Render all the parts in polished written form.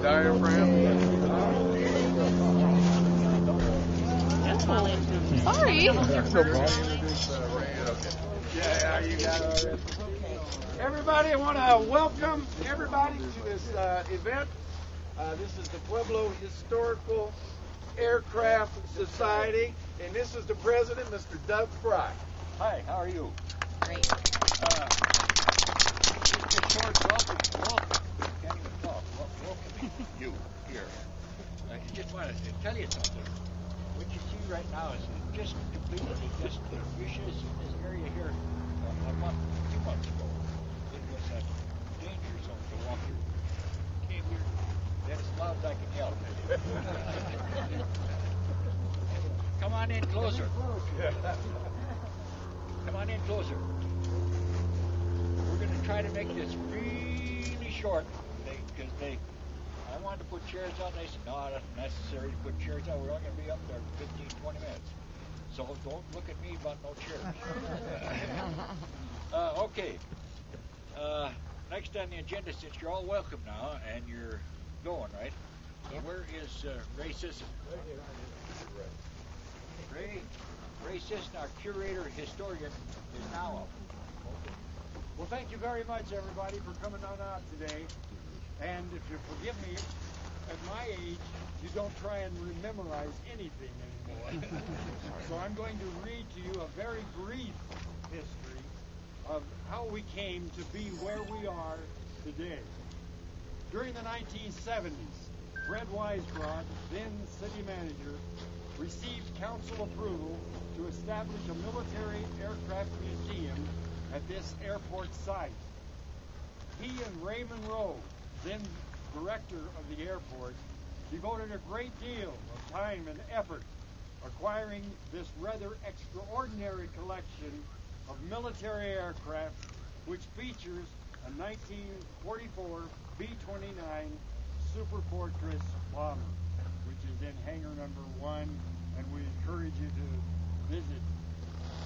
diaphragm. Sorry. Yeah, you got it. Everybody, I want to welcome everybody to this event. This is the Pueblo Historical Aircraft Society, and this is the president, Mr. Doug Fry. Hi, how are you? Great. Just a short welcome. Can't even talk. Welcoming you here. I just want to tell you something. What you see right now is just completely just you should have seen this area here a month, 2 months ago. It was a danger zone to walk through. Came here, then as loud as I can yell. Come on in closer. Come on in closer. We're going to try to make this really short because I wanted to put chairs out. They said, no, that's necessary to put chairs out. We're only going to be up there 15, 20 minutes. So don't look at me about no chairs. Okay. Next on the agenda, since you're all welcome now and you're going, right? Yep. Where is Ray Sisson? Ray Sisson, our curator historian, is now up. Okay. Well, thank you very much, everybody, for coming on out today. And if you forgive me, at my age, you don't try and memorize anything anymore. So I'm going to read to you a very brief history of how we came to be where we are today. During the 1970s, Fred Weisbrod, then city manager, received council approval to establish a military aircraft museum at this airport site. He and Raymond Rowe, then director of the airport, devoted a great deal of time and effort acquiring this rather extraordinary collection of military aircraft, which features a 1944 B-29 Super Fortress bomber, which is in hangar number 1, and we encourage you to visit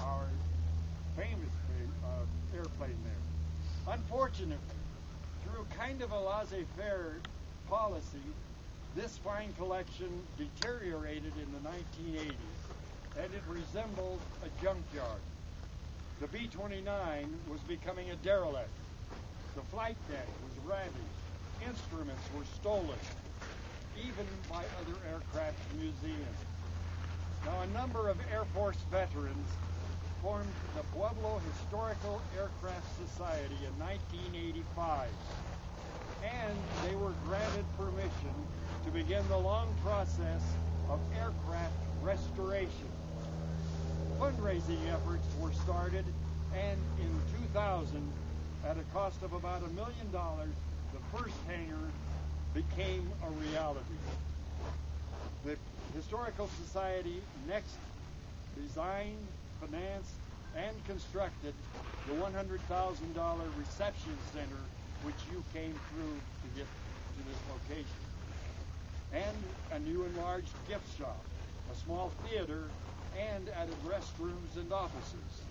our famous airplane there. Unfortunately, through kind of a laissez-faire policy, this fine collection deteriorated in the 1980s, and it resembled a junkyard. The B-29 was becoming a derelict. The flight deck was ravaged. Instruments were stolen, even by other aircraft museums. Now, a number of Air Force veterans formed the Pueblo Historical Aircraft Society in 1985, and they were granted permission to begin the long process of aircraft restoration. Fundraising efforts were started, and in 2000, at a cost of about $1 million, the first hangar became a reality. The Historical Society next designed, financed, and constructed the $100,000 reception center which you came through to get to this location, and a new enlarged gift shop, a small theater, and added restrooms and offices.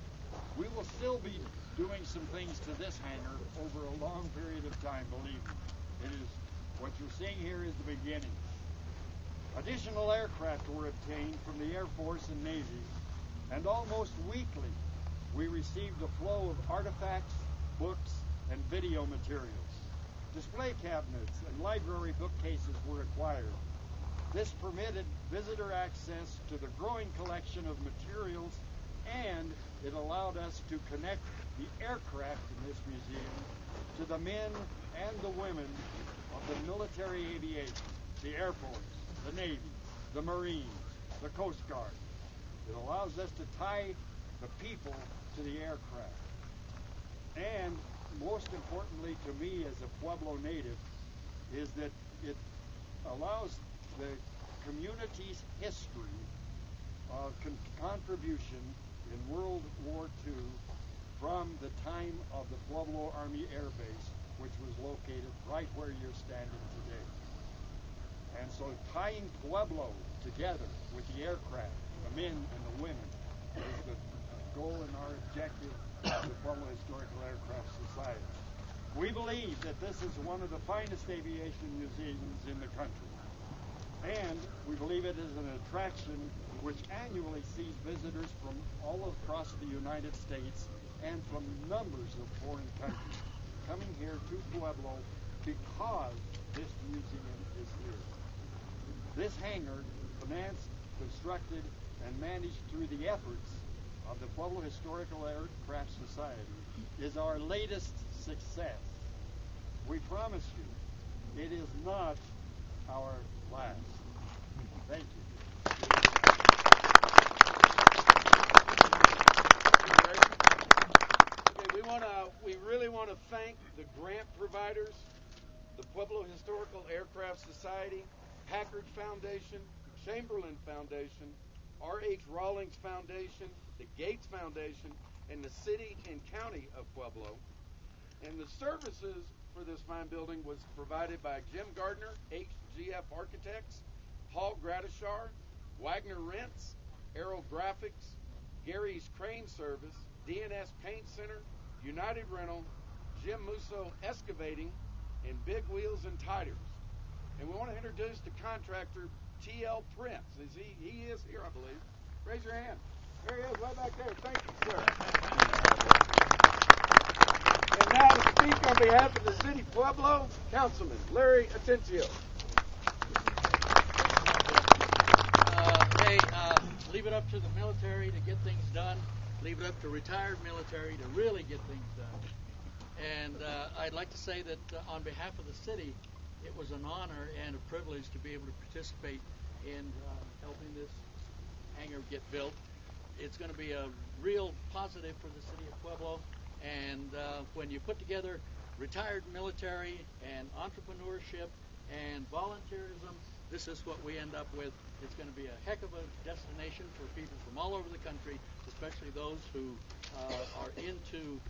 We will still be doing some things to this hangar over a long period of time, believe me. It is what you're seeing here is the beginning. Additional aircraft were obtained from the Air Force and Navy, and almost weekly we received a flow of artifacts, books, and video materials. Display cabinets and library bookcases were acquired. This permitted visitor access to the growing collection of materials, and it allowed us to connect the aircraft in this museum to the men and the women of the military aviation, the Air Force, the Navy, the Marines, the Coast Guard. It allows us to tie the people to the aircraft. And most importantly to me as a Pueblo native is that it allows the community's history of contribution in World War II from the time of the Pueblo Army Air Base, which was located right where you're standing today. And so tying Pueblo together with the aircraft, the men and the women, is the goal and our objective of the Pueblo Historical Aircraft Society. We believe that this is one of the finest aviation museums in the country. And we believe it is an attraction which annually sees visitors from all across the United States and from numbers of foreign countries coming here to Pueblo because this museum is here. This hangar, financed, constructed, and managed through the efforts of the Pueblo Historical Aircraft Society, is our latest success. We promise you, it is not our last. Thank you. Okay, we really want to thank the grant providers, the Pueblo Historical Aircraft Society, Packard Foundation, Chamberlain Foundation, R.H. Rawlings Foundation, the Gates Foundation, and the city and county of Pueblo. And the services for this fine building was provided by Jim Gardner, HGF Architects, Paul Gradishar, Wagner Rents, Aero Graphics, Gary's Crane Service, DNS Paint Center, United Rental, Jim Musso Excavating, and Big Wheels and Titers. And we want to introduce the contractor, T.L. Prince. He is here, I believe. Raise your hand. There he is, right back there. Thank you, sir. And now to speak on behalf of the city of Pueblo, Councilman Larry Atencio. Leave it up to the military to get things done. Leave it up to retired military to really get things done. And I'd like to say that on behalf of the city, it was an honor and a privilege to be able to participate in helping this hangar get built. It's going to be a real positive for the city of Pueblo. And when you put together retired military and entrepreneurship and volunteerism, this is what we end up with. It's going to be a heck of a destination for people from all over the country, especially those who are into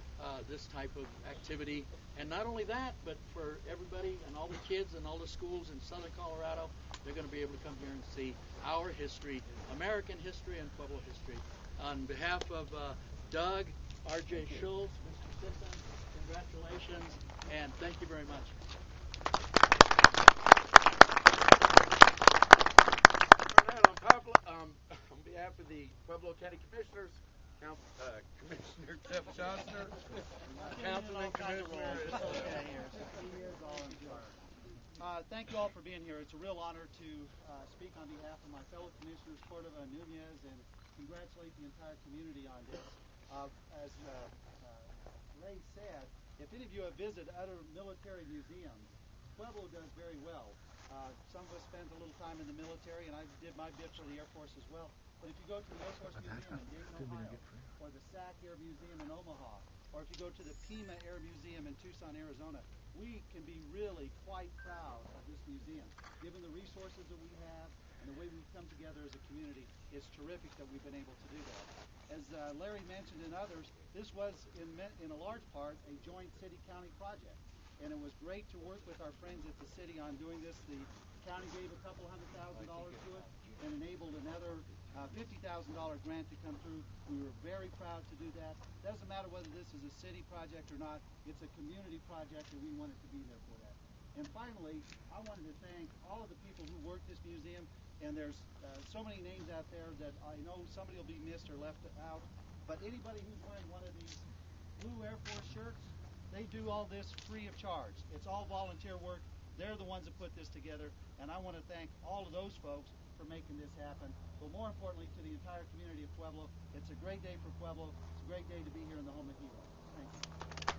this type of activity. And not only that, but for everybody and all the kids and all the schools in southern Colorado, they're going to be able to come here and see our history, American history and Pueblo history. On behalf of Doug, R.J. Schultz, Mr. Sisson, congratulations, and thank you very much. On behalf of the Pueblo County Commissioners, Commissioner Jeff Schostner, Councilman Commissioner. Thank you all for being here. It's a real honor to speak on behalf of my fellow commissioners, Cordova and Nunez, and congratulate the entire community on this. As Ray said, if any of you have visited other military museums, Pueblo does very well. Some of us spent a little time in the military, and I did my bit for the Air Force as well. But if you go to the Air Force Museum in Dayton, Ohio, or the SAC Air Museum in Omaha, or if you go to the Pima Air Museum in Tucson, Arizona, we can be really quite proud of this museum. Given the resources that we have and the way we've come together as a community, it's terrific that we've been able to do that. As Larry mentioned and others, this was in a large part a joint city-county project. And it was great to work with our friends at the city on doing this. The county gave a couple $100,000 to it and enabled another $50,000 grant to come through. We were very proud to do that. Doesn't matter whether this is a city project or not. It's a community project, and we wanted to be there for that. And finally, I wanted to thank all of the people who work this museum. And there's so many names out there that I know somebody will be missed or left out. But anybody who's wearing one of these blue Air Force shirts, they do all this free of charge. It's all volunteer work. They're the ones that put this together, and I want to thank all of those folks for making this happen. But more importantly, to the entire community of Pueblo, it's a great day for Pueblo. It's a great day to be here in the home of heroes. Thank you.